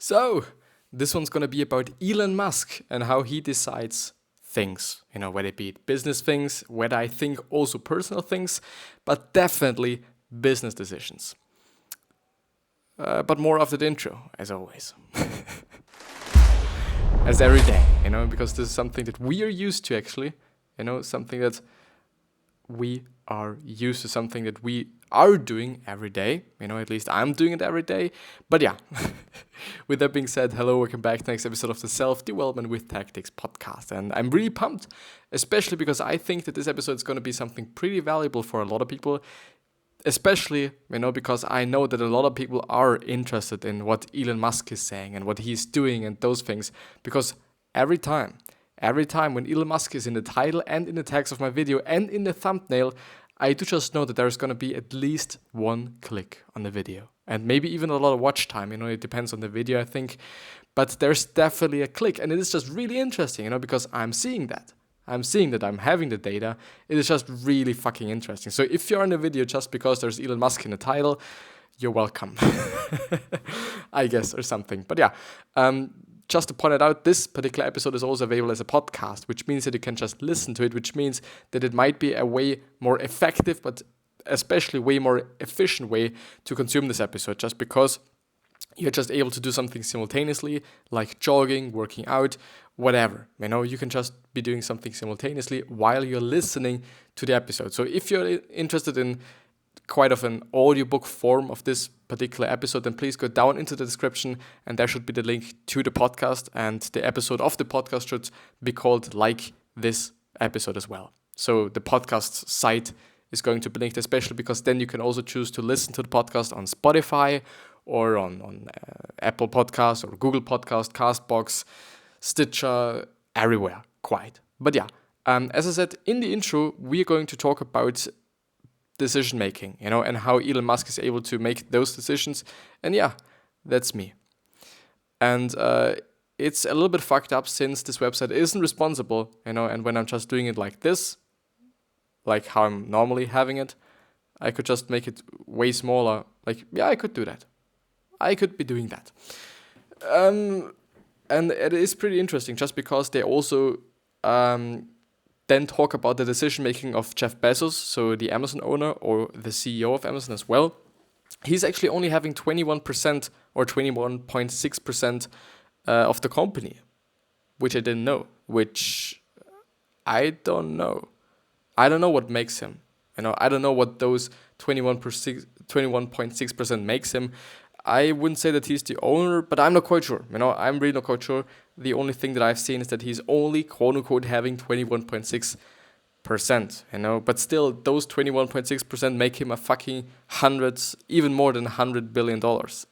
So, this one's gonna be about Elon Musk and how he decides things, whether it be business things, whether I think also personal things, but definitely business decisions. But more after the intro, as always. As every day, because this is something that we are used to actually, something that we are used to, something that we are doing every day, at least I'm doing it every day. But yeah, with that being said, hello, welcome back to the next episode of the Self-Development with Tactics podcast. And I'm really pumped, especially because I think that this episode is going to be something pretty valuable for a lot of people, especially, because I know that a lot of people are interested in what Elon Musk is saying and what he's doing and those things, because every time when Elon Musk is in the title and in the text of my video and in the thumbnail, I do just know that there's going to be at least one click on the video and maybe even a lot of watch time. It depends on the video, I think, but there's definitely a click, and it is just really interesting, because I'm seeing that I'm having the data. It is just really fucking interesting. So if you're in the video just because there's Elon Musk in the title, you're welcome, I guess, or something. But yeah, just to point it out, this particular episode is also available as a podcast, which means that you can just listen to it, which means that it might be a way more effective, but especially way more efficient way to consume this episode, just because you're just able to do something simultaneously, like jogging, working out, whatever. You can just be doing something simultaneously while you're listening to the episode. So if you're interested in quite of an audiobook form of this particular episode, then please go down into the description and there should be the link to the podcast, and the episode of the podcast should be called like this episode as well. So the podcast site is going to be linked, especially because then you can also choose to listen to the podcast on Spotify or on Apple Podcasts or Google Podcast, Castbox, Stitcher, everywhere, quite. But yeah, as I said in the intro, we're going to talk about decision making, and how Elon Musk is able to make those decisions. And yeah, that's me. And it's a little bit fucked up since this website isn't responsible, and when I'm just doing it like this, like how I'm normally having it, I could just make it way smaller. Like, yeah, I could do that. I could be doing that. And it is pretty interesting just because they also then talk about the decision making of Jeff Bezos, so the Amazon owner or the CEO of Amazon as well. He's actually only having 21% or 21.6% of the company, which I didn't know, which I don't know. I don't know what makes him. I don't know what those 21.6% makes him. I wouldn't say that he's the owner, but I'm not quite sure. I'm really not quite sure. The only thing that I've seen is that he's only, quote unquote, having 21.6%, but still, those 21.6% make him a fucking even more than $100 billion,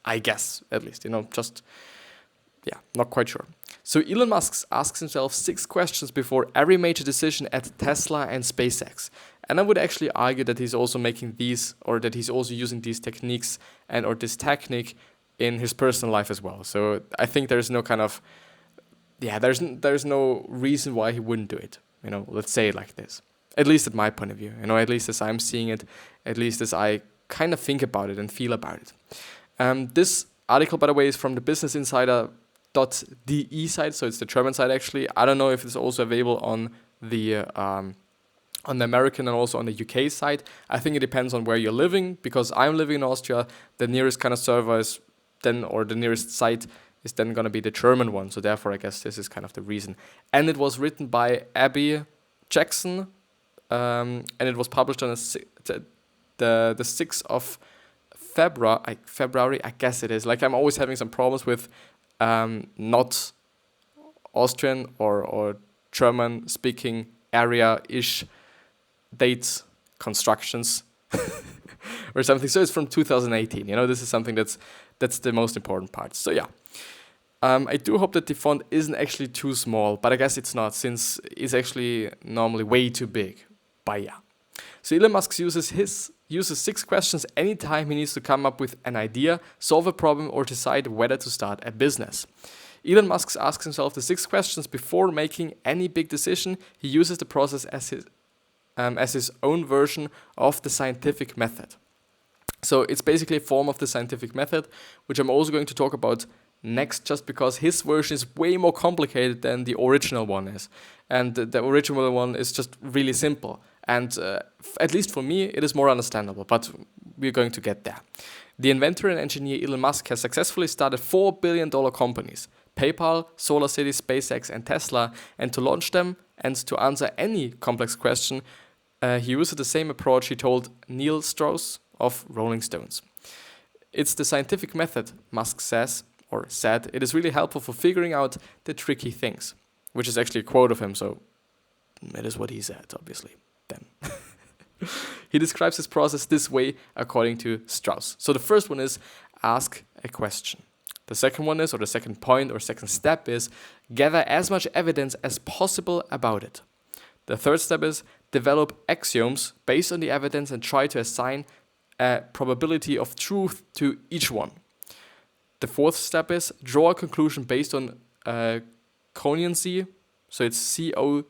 I guess, at least, just, yeah, not quite sure. So Elon Musk asks himself 6 questions before every major decision at Tesla and SpaceX. And I would actually argue that he's also making these, or that he's also using these techniques and or this technique in his personal life as well. So I think there's no kind of, there's no reason why he wouldn't do it. Let's say it like this. At least at my point of view, at least as I'm seeing it, at least as I kind of think about it and feel about it. This article, by the way, is from the Business Insider.de site, so it's the German site actually. I don't know if it's also available on the American and also on the UK side. I think it depends on where you're living, because I'm living in Austria. The nearest kind of server is then, or the nearest site is then going to be the German one. So therefore, I guess this is kind of the reason. And it was written by Abby Jackson, and it was published on the 6th of February, I guess it is. Like, I'm always having some problems with not Austrian or German speaking area-ish dates, constructions, or something. So it's from 2018. This is something that's the most important part. So yeah, I do hope that the font isn't actually too small, but I guess it's not, since it's actually normally way too big. But yeah. So Elon Musk uses 6 questions anytime he needs to come up with an idea, solve a problem, or decide whether to start a business. Elon Musk asks himself the 6 questions before making any big decision. He uses the process as his own version of the scientific method. So it's basically a form of the scientific method, which I'm also going to talk about next just because his version is way more complicated than the original one is. And the original one is just really simple. And at least for me, it is more understandable, but we're going to get there. The inventor and engineer Elon Musk has successfully started $4 billion companies, PayPal, SolarCity, SpaceX, and Tesla, and to launch them and to answer any complex question, he uses the same approach he told Neil Strauss of Rolling Stones. It's the scientific method, Musk says, or said, it is really helpful for figuring out the tricky things, which is actually a quote of him, so it is what he said, obviously, then. He describes his process this way, according to Strauss. So the first one is ask a question. The second one is, or the second point or second step is, gather as much evidence as possible about it. The third step is, develop axioms based on the evidence and try to assign a probability of truth to each one. The fourth step is, draw a conclusion based on cogniency. So it's C-O-G-E-N-C-Y.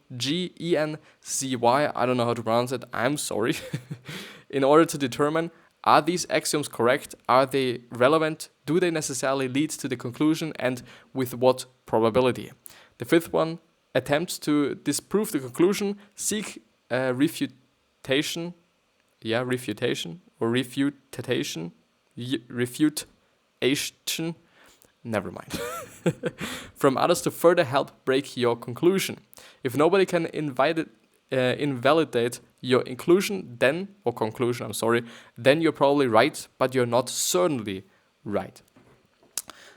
I don't know how to pronounce it. I'm sorry. In order to determine, are these axioms correct? Are they relevant? Do they necessarily lead to the conclusion? And with what probability? The fifth one, attempts to disprove the conclusion. Seek refutation. Yeah, refutation. Or refutation. Refutation. Never mind. From others to further help break your conclusion. If nobody can invalidate your conclusion, then you're probably right, but you're not certainly right.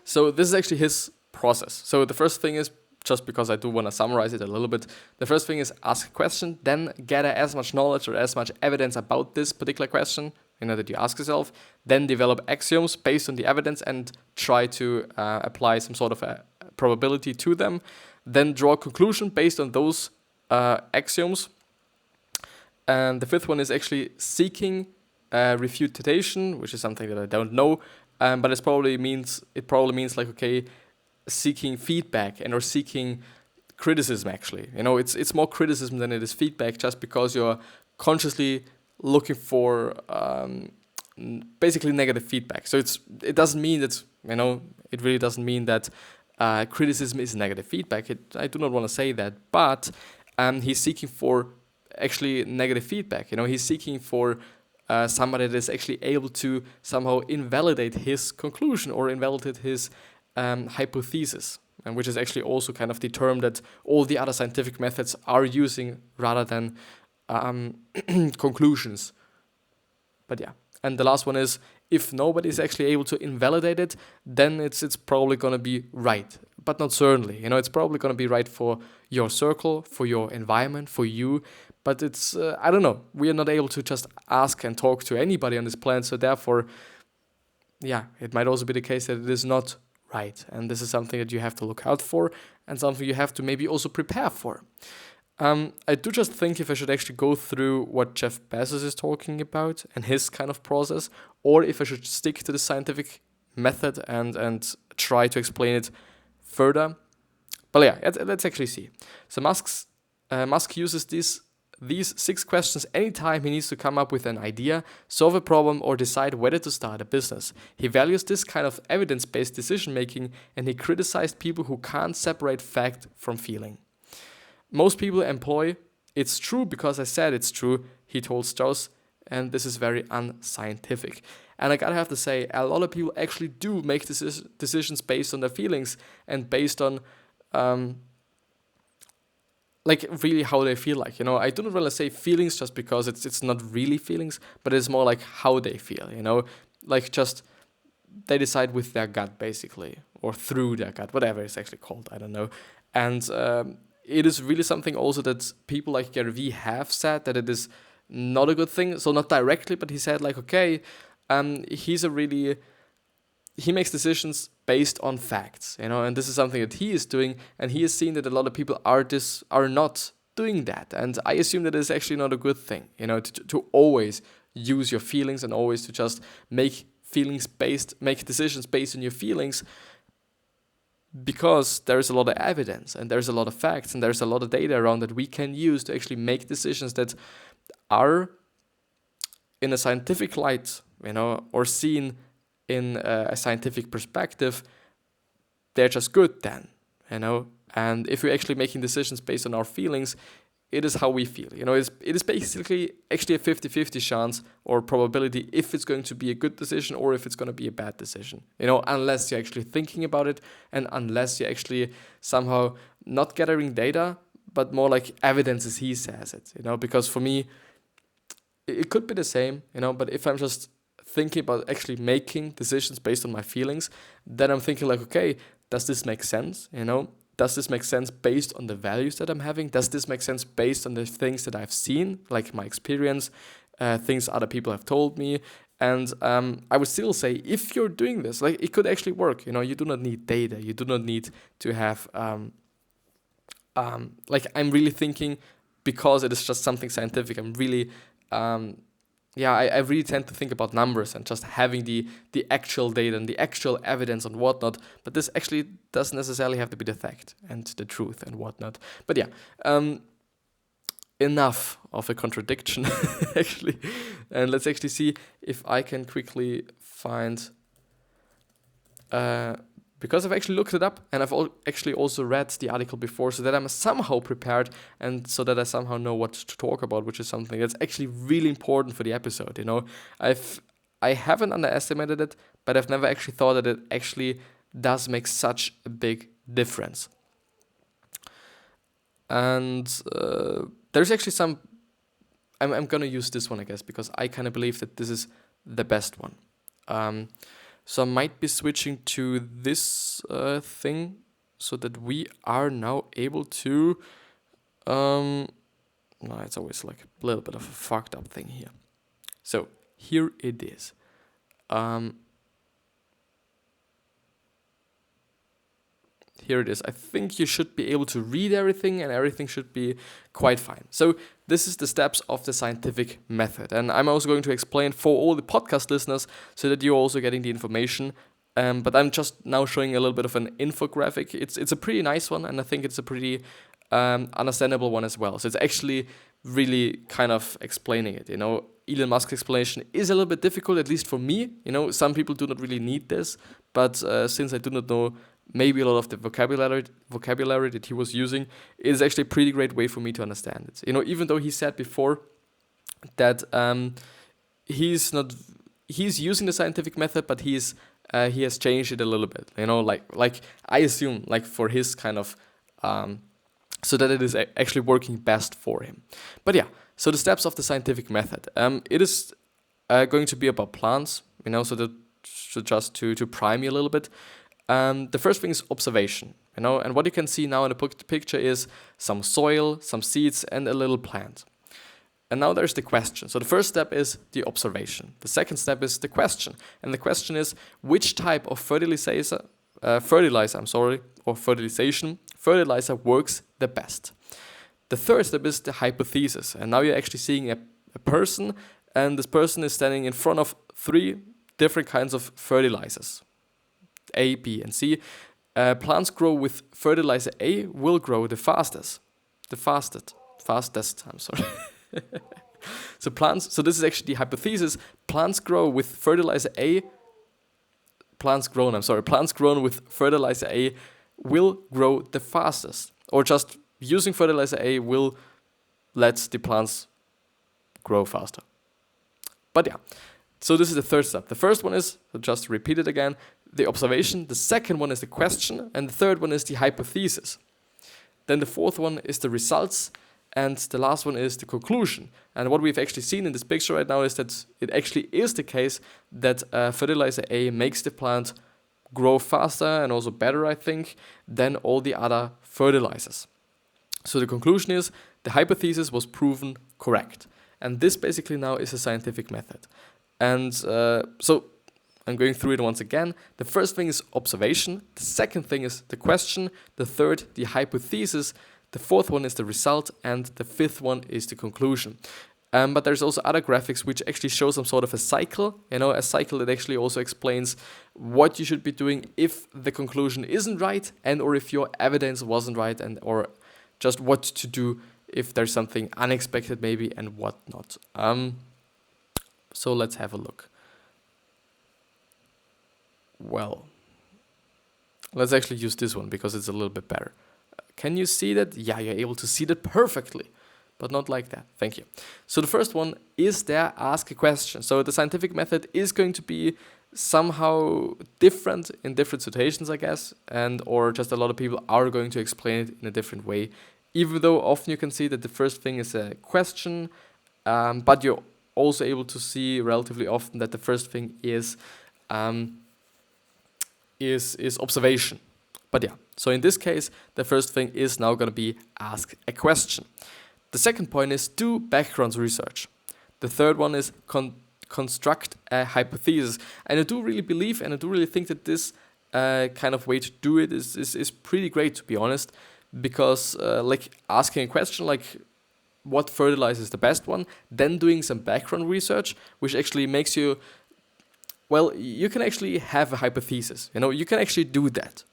So this is actually his process. So the first thing is, just because I do want to summarize it a little bit, the first thing is ask a question, then gather as much knowledge or as much evidence about this particular question, that you ask yourself, then develop axioms based on the evidence and try to apply some sort of a probability to them, then draw a conclusion based on those axioms. And the fifth one is actually seeking refutation, which is something that I don't know, but it probably means like, okay, seeking feedback or seeking criticism. Actually, it's more criticism than it is feedback, just because you're consciously looking for basically negative feedback. So it doesn't mean that, it really doesn't mean that criticism is negative feedback. I do not want to say that, but he's seeking for actually negative feedback. He's seeking for somebody that is actually able to somehow invalidate his conclusion or invalidate his hypothesis, and which is actually also kind of the term that all the other scientific methods are using rather than conclusions. But yeah, and the last one is, if nobody is actually able to invalidate it, then it's probably going to be right, but not certainly. It's probably going to be right for your circle, for your environment, for you, but it's I don't know. We are not able to just ask and talk to anybody on this planet, so therefore, yeah, it might also be the case that it is not right, and this is something that you have to look out for, and something you have to maybe also prepare for. I do just think if I should actually go through what Jeff Bezos is talking about and his kind of process, or if I should stick to the scientific method and try to explain it further. But yeah, let's actually see. So Musk uses these 6 questions anytime he needs to come up with an idea, solve a problem, or decide whether to start a business. He values this kind of evidence-based decision-making, and he criticized people who can't separate fact from feeling. Most people employ, it's true because I said it's true, he told Strauss, and this is very unscientific. And I gotta have to say, a lot of people actually do make decisions based on their feelings and based on like really how they feel like. I do not really say feelings just because it's not really feelings, but it's more like how they feel, like just they decide with their gut basically, or through their gut, whatever it's actually called, I don't know. And it is really something also that people like Gary Vee have said that it is not a good thing. So not directly, but he said like, okay, he makes decisions based on facts, and this is something that he is doing, and he has seen that a lot of people are not doing that. And I assume that it's actually not a good thing, to always use your feelings and always to just make decisions based on your feelings, because there is a lot of evidence and there's a lot of facts and there's a lot of data around that we can use to actually make decisions that are in a scientific light, or seen in a scientific perspective, they're just good then, And if we're actually making decisions based on our feelings, it is how we feel. It is basically actually a 50-50 chance or probability if it's going to be a good decision or if it's going to be a bad decision. Unless you're actually thinking about it and unless you're actually somehow not gathering data, but more like evidence as he says it. Because for me, it could be the same. But if I'm just thinking about actually making decisions based on my feelings, then I'm thinking like, okay, does this make sense? Does this make sense based on the values that I'm having? Does this make sense based on the things that I've seen, like my experience, things other people have told me? And I would still say, if you're doing this, like it could actually work. You do not need data. You do not need to have, like I'm really thinking because it is just something scientific. I'm really, I really tend to think about numbers and just having the actual data and the actual evidence and whatnot. But this actually doesn't necessarily have to be the fact and the truth and whatnot. But enough of a contradiction, actually. And let's actually see if I can quickly find... because I've actually looked it up and I've actually also read the article before so that I'm somehow prepared and so that I somehow know what to talk about, which is something that's actually really important for the episode. I haven't underestimated it, but I've never actually thought that it actually does make such a big difference. And there's actually some... I'm going to use this one, I guess, because I kind of believe that this is the best one. So I might be switching to this thing so that we are now able to... no, it's always like a little bit of a fucked up thing here. So here it is. Here it is. I think you should be able to read everything and everything should be quite fine. So this is the steps of the scientific method. And I'm also going to explain for all the podcast listeners so that you're also getting the information. But I'm just now showing a little bit of an infographic. It's a pretty nice one and I think it's a pretty understandable one as well. So it's actually really kind of explaining it. Elon Musk's explanation is a little bit difficult, at least for me. Some people do not really need this. But since I do not know maybe a lot of the vocabulary that he was using, it is actually a pretty great way for me to understand it. Even though he said before that he's using the scientific method, but he has changed it a little bit. Like I assume, like for his kind of so that it is actually working best for him. But yeah, so the steps of the scientific method. It is going to be about plants. So just to prime you a little bit. The first thing is observation, and what you can see now in the picture is some soil, some seeds, and a little plant. And now there's the question. So the first step is the observation. The second step is the question. And the question is, which type of fertilizer works the best? The third step is the hypothesis. And now you're actually seeing a person, and this person is standing in front of 3 different kinds of fertilizers. A, B, and C. Plants grow with fertilizer A will grow the fastest. I'm sorry. So this is actually the hypothesis. Plants grown with fertilizer A will grow the fastest. Or just using fertilizer A will let the plants grow faster. But yeah. So this is the third step. The first one is, just to repeat it again, the observation. The second one is the question. And the third one is the hypothesis. Then the fourth one is the results. And the last one is the conclusion. And what we've actually seen in this picture right now is that it actually is the case that fertilizer A makes the plant grow faster and also better, I think, than all the other fertilizers. So the conclusion is the hypothesis was proven correct. And this basically now is a scientific method. And so I'm going through it once again. The first thing is observation. The second thing is the question. The third, the hypothesis. The fourth one is the result. And the fifth one is the conclusion. But there's also other graphics which actually show some sort of a cycle. A cycle that actually also explains what you should be doing if the conclusion isn't right and or if your evidence wasn't right and or just what to do if there's something unexpected maybe and whatnot. So let's have a look. Well, Let's actually use this one because it's a little bit better. Can you see that? Yeah, you're able to see that perfectly, but not like that. Thank you. So the first one is there, ask a question. So the scientific method is going to be somehow different in different situations, I guess, and or just a lot of people are going to explain it in a different way, even though often you can see that the first thing is a question, but you're also able to see relatively often that the first thing is observation. But yeah, so in this case, the first thing is now going to be ask a question. The second point is do background research. The third one is construct a hypothesis. And I do really believe and I do really think that this kind of way to do it is pretty great, to be honest, because like asking a question like what fertilizer is the best one, then doing some background research, which actually makes you, well, you can actually have a hypothesis, you can actually do that,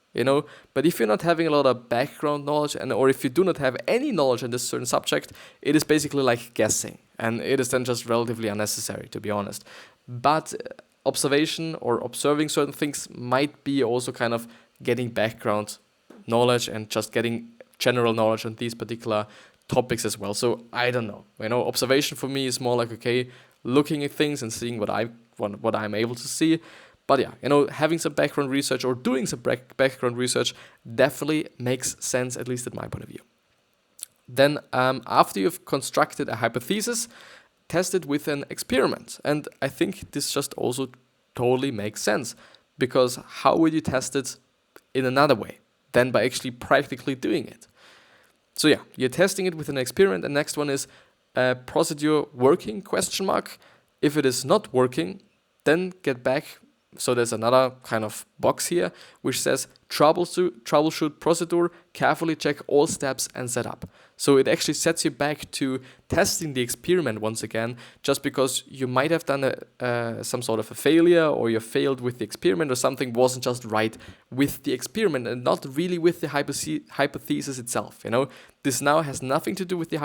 but if you're not having a lot of background knowledge or if you do not have any knowledge on this certain subject, it is basically like guessing, and it is then just relatively unnecessary, to be honest. But observation or observing certain things might be also kind of getting background knowledge and just getting general knowledge on these particular topics as well. So I don't know, observation for me is more like, okay, looking at things and seeing what I'm able to see. But yeah, having some background research or doing some background research definitely makes sense, at least at my point of view. Then after you've constructed a hypothesis, test it with an experiment. And I think this just also totally makes sense, because how would you test it in another way than by actually practically doing it? So yeah, you're testing it with an experiment. And next one is procedure working, ? If it is not working, then get back. So there's another kind of box here which says troubleshoot procedure, carefully check all steps and set up. So it actually sets you back to testing the experiment once again, just because you might have done some sort of a failure, or you failed with the experiment, or something wasn't just right with the experiment and not really with the hypothesis itself. This now has nothing to do with the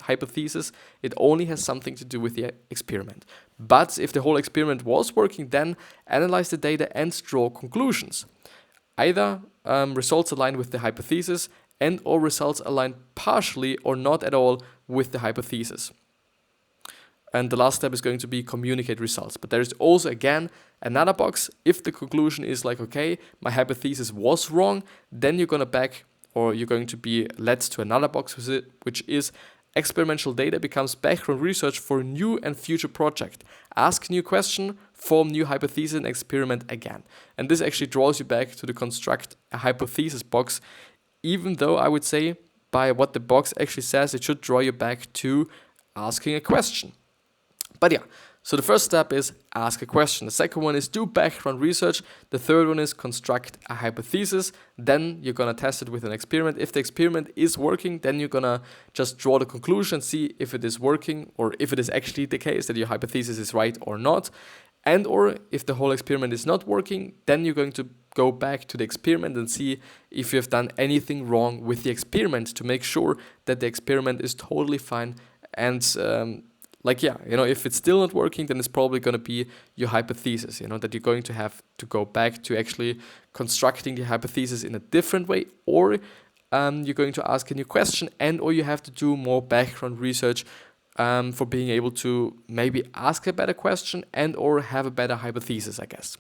hypothesis. It only has something to do with the experiment. But if the whole experiment was working, then analyze the data and draw conclusions. Either results align with the hypothesis and or results align partially or not at all with the hypothesis. And the last step is going to be communicate results. But there is also, again, another box. If the conclusion is like, okay, my hypothesis was wrong, then you're going to be led to another box, which is experimental data becomes background research for new and future project. Ask new question, form new hypothesis, and experiment again. And this actually draws you back to the construct a hypothesis box, even though I would say by what the box actually says, it should draw you back to asking a question. But yeah, so the first step is ask a question. The second one is do background research. The third one is construct a hypothesis. Then you're going to test it with an experiment. If the experiment is working, then you're going to just draw the conclusion, see if it is working or if it is actually the case that your hypothesis is right or not. And or if the whole experiment is not working, then you're going to go back to the experiment and see if you have done anything wrong with the experiment to make sure that the experiment is totally fine. And if it's still not working, then it's probably going to be your hypothesis, that you're going to have to go back to actually constructing the hypothesis in a different way, or you're going to ask a new question, and or you have to do more background research for being able to maybe ask a better question and or have a better hypothesis, I guess.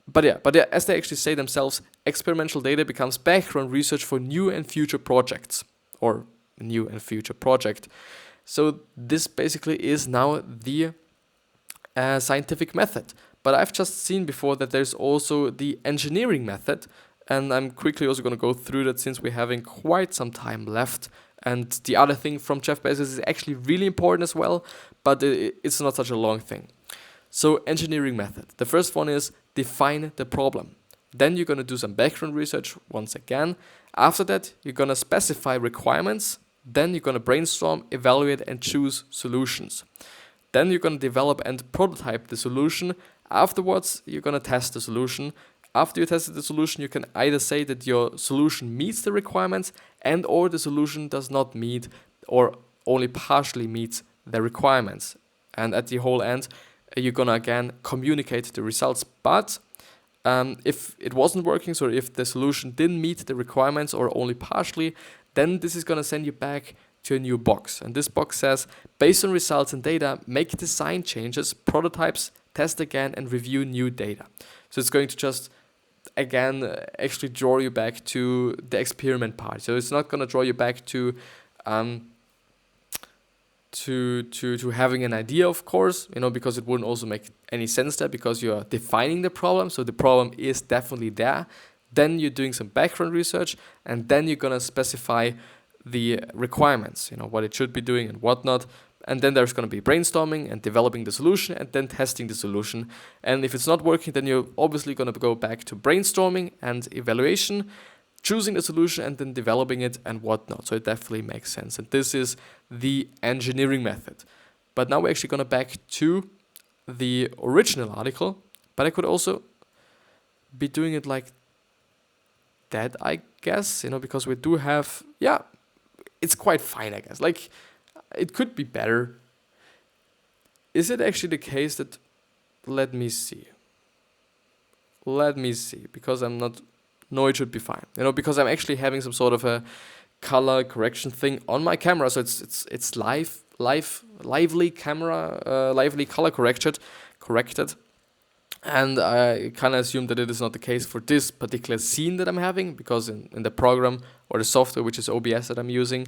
But as they actually say themselves, experimental data becomes background research for new and future projects, or new and future project. So this basically is now the scientific method. But I've just seen before that there's also the engineering method, and I'm quickly also going to go through that since we're having quite some time left. And the other thing from Jeff Bezos is actually really important as well, but it's not such a long thing. So engineering method. The first one is define the problem. Then you're going to do some background research once again. After that, you're going to specify requirements. Then you're going to brainstorm, evaluate, and choose solutions. Then you're going to develop and prototype the solution. Afterwards, you're going to test the solution. After you tested the solution, you can either say that your solution meets the requirements and or the solution does not meet or only partially meets the requirements. And at the whole end, you're going to again communicate the results. But If it wasn't working, so if the solution didn't meet the requirements or only partially, then this is going to send you back to a new box. And this box says, based on results and data, make design changes, prototypes, test again, and review new data. So it's going to just, again, actually draw you back to the experiment part. So it's not going to draw you back to having an idea, of course, because it wouldn't also make any sense there, because you are defining the problem. So the problem is definitely there. Then you're doing some background research, and then you're going to specify the requirements, what it should be doing and whatnot. And then there's going to be brainstorming and developing the solution and then testing the solution. And if it's not working, then you're obviously going to go back to brainstorming and evaluation, choosing the solution and then developing it and whatnot. So it definitely makes sense. And this is the engineering method. But now we're actually going to back to the original article, but I could also be doing it like that, I guess, because we do have, it's quite fine, I guess. Like, it could be better. Is it actually the case that, let me see, because I'm not, no, it should be fine, because I'm actually having some sort of a color correction thing on my camera, so it's lively camera, lively color corrected, and I kind of assume that it is not the case for this particular scene that I'm having, because in the program or the software, which is OBS that I'm using,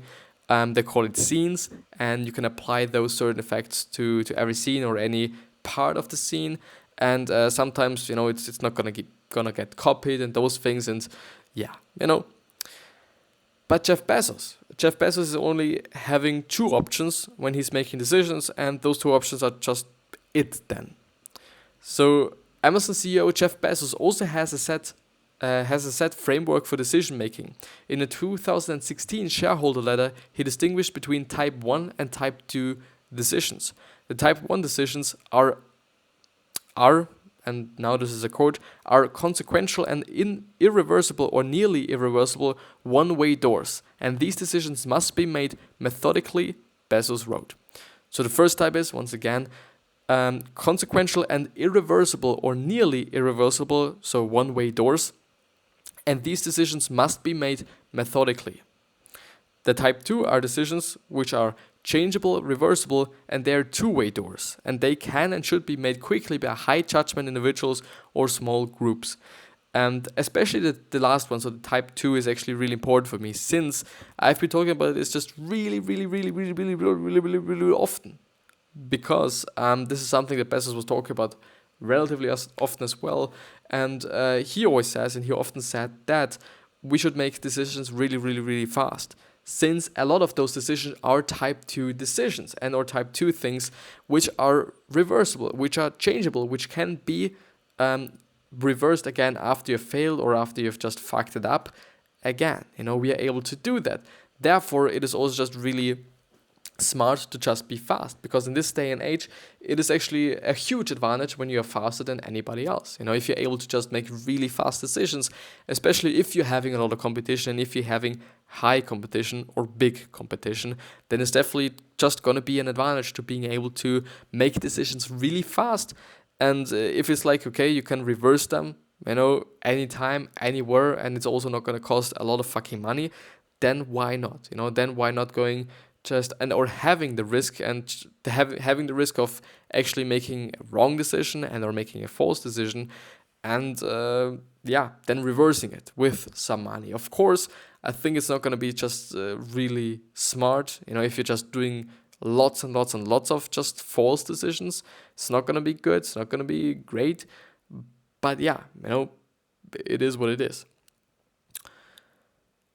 they call it scenes, and you can apply those certain effects to every scene or any part of the scene, and sometimes it's not gonna get copied and those things, and But Jeff Bezos is only having two options when he's making decisions, and those two options are just it then. So Amazon CEO Jeff Bezos also has a set framework for decision making. In a 2016 shareholder letter, he distinguished between type 1 and type 2 decisions. The type 1 decisions are, and now this is a quote, are consequential and irreversible or nearly irreversible one-way doors. And these decisions must be made methodically, Bezos wrote. So the first type is, once again, consequential and irreversible or nearly irreversible, so one-way doors. And these decisions must be made methodically. The type 2 are decisions which are changeable, reversible, and they are two-way doors. And they can and should be made quickly by high judgment individuals or small groups. And especially the last one, so the type 2 is actually really important for me, since I've been talking about this just really often. Because this is something that Bezos was talking about relatively often as well. And he always says, and he often said, that we should make decisions really fast. Since a lot of those decisions are type 2 decisions and or type 2 things which are reversible, which are changeable, which can be reversed again after you've failed or after you've just fucked it up again. We are able to do that. Therefore, it is also just really smart to just be fast, because in this day and age, it is actually a huge advantage when you are faster than anybody else. If you're able to just make really fast decisions, especially if you're having a lot of competition, and if you're having high competition or big competition, then it's definitely just going to be an advantage to being able to make decisions really fast. And if it's like, okay, you can reverse them, anytime, anywhere, and it's also not going to cost a lot of fucking money, then why not? Then why not going or having the risk and having the risk of actually making a wrong decision and or making a false decision, and then reversing it with some money. Of course, I think it's not going to be just really smart. If you're just doing lots and lots of just false decisions, it's not going to be good. It's not going to be great. But it is what it is.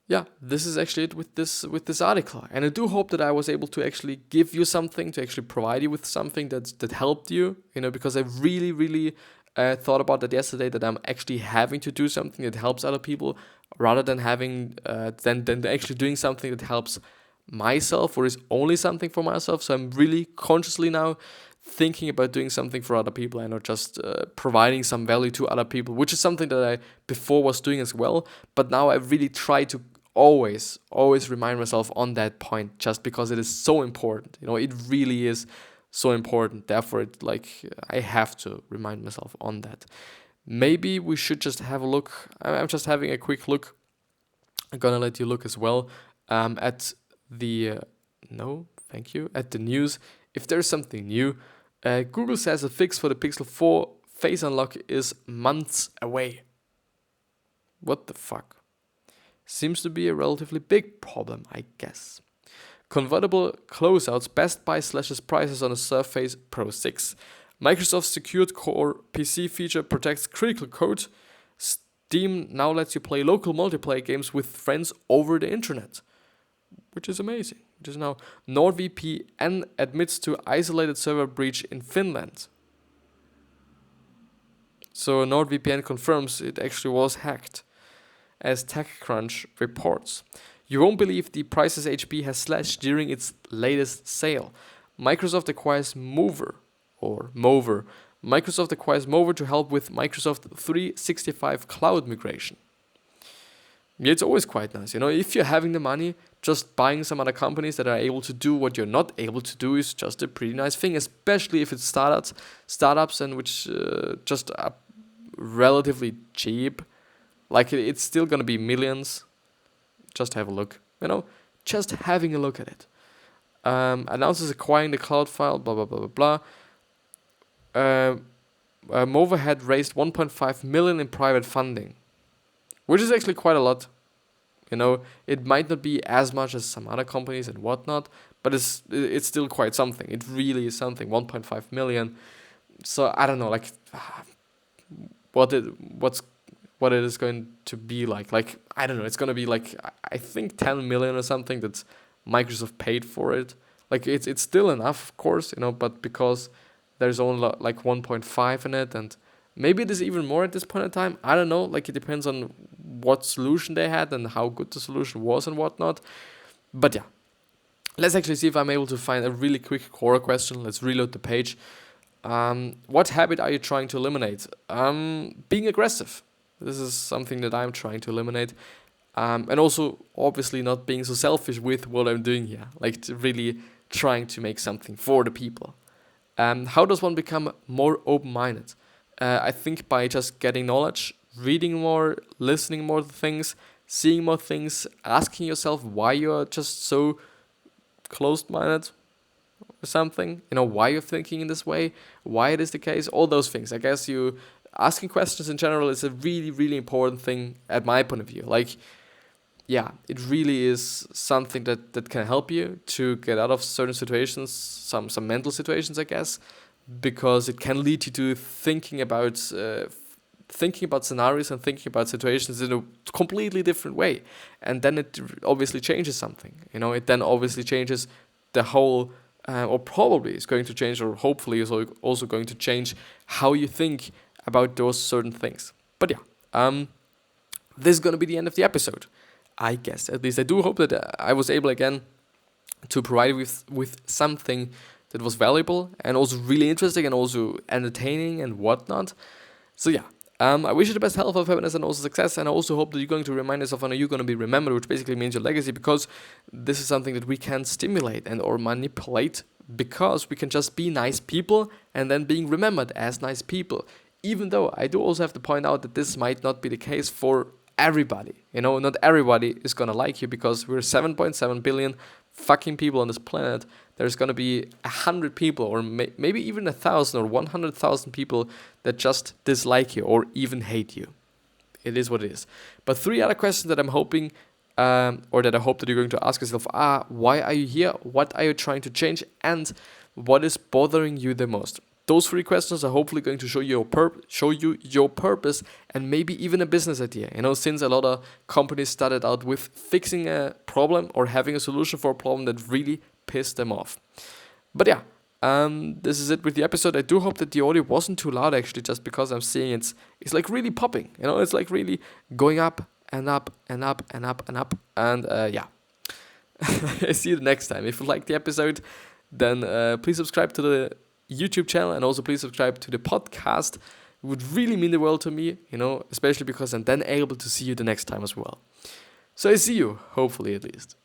Yeah, this is actually it with this article, and I do hope that I was able to actually give you something, to actually provide you with something that helped you, because I really thought about that yesterday, that I'm actually having to do something that helps other people rather than having than actually doing something that helps myself or is only something for myself. So I'm really consciously now thinking about doing something for other people and not just providing some value to other people, which is something that I before was doing as well, but now I really try to always remind myself on that point, just because it is so important. It really is so important. Therefore, I have to remind myself on that. maybe we should just have a look. I'm just having a quick look. I'm gonna let you look as well at the at the news. If there's something new, Google says a fix for the Pixel 4 face unlock is months away. What the fuck? Seems to be a relatively big problem, I guess. Convertible closeouts, Best Buy slashes prices on a Surface Pro 6. Microsoft's secured core PC feature protects critical code. Steam now lets you play local multiplayer games with friends over the internet, which is amazing. Which is now NordVPN admits to isolated server breach in Finland. So NordVPN confirms it actually was hacked, as TechCrunch reports. You won't believe the prices HP has slashed during its latest sale. Microsoft acquires Mover. Microsoft acquires Mover to help with Microsoft 365 cloud migration. Yeah, it's always quite nice. If you're having the money, just buying some other companies that are able to do what you're not able to do is just a pretty nice thing, especially if it's startups and which just are relatively cheap. Like, it's still going to be millions. Just have a look. Just having a look at it. Announces acquiring the cloud file, blah, blah, blah, blah, blah. Mover had raised 1.5 million in private funding, which is actually quite a lot. It might not be as much as some other companies and whatnot, but it's still quite something. It really is something. 1.5 million. So I don't know, like, what it is going to be like. Like, I don't know. It's gonna be like, I think 10 million or something that Microsoft paid for it. Like, it's still enough, of course, but because there's only like 1.5 in it, and maybe it is even more at this point in time. I don't know. Like, it depends on what solution they had and how good the solution was and whatnot. But yeah, let's actually see if I'm able to find a really quick Quora question. Let's reload the page. What habit are you trying to eliminate? Being aggressive. This is something that I'm trying to eliminate. And also, obviously, not being so selfish with what I'm doing here. Like, really trying to make something for the people. How does one become more open-minded? I think by just getting knowledge, reading more, listening more to things, seeing more things, asking yourself why you're just so closed-minded or something. Why you're thinking in this way, why it is the case, all those things. I guess asking questions in general is a really, really important thing at my point of view. Like, yeah, it really is something that can help you to get out of certain situations, some mental situations, I guess, because it can lead you to thinking about scenarios and thinking about situations in a completely different way. And then it obviously changes something. It then obviously changes the whole, or probably is going to change, or hopefully is also going to change how you think about those certain things. But yeah, this is going to be the end of the episode, I guess. At least I do hope that I was able again to provide with something that was valuable and also really interesting and also entertaining and whatnot. So yeah, I wish you the best health, of happiness, and also success. And I also hope that you're going to remind yourself when you're going to be remembered, which basically means your legacy, because this is something that we can stimulate and or manipulate, because we can just be nice people and then being remembered as nice people. Even though I do also have to point out that this might not be the case for everybody. Not everybody is going to like you, because we're 7.7 billion fucking people on this planet. There's going to be 100 people or maybe even 1,000 or 100,000 people that just dislike you or even hate you. It is what it is. But 3 other questions that I'm hoping, or that I hope that you're going to ask yourself are: why are you here? What are you trying to change? And what is bothering you the most? Those 3 questions are hopefully going to show you your purpose and maybe even a business idea. Since a lot of companies started out with fixing a problem or having a solution for a problem that really pissed them off. But yeah, this is it with the episode. I do hope that the audio wasn't too loud, actually, just because I'm seeing it's like really popping. It's like really going up and up and up and up and up. And yeah, I see you next time. If you liked the episode, then please subscribe to the YouTube channel, and also please subscribe to the podcast. It would really mean the world to me, especially because I'm then able to see you the next time as well. So I see you, hopefully at least.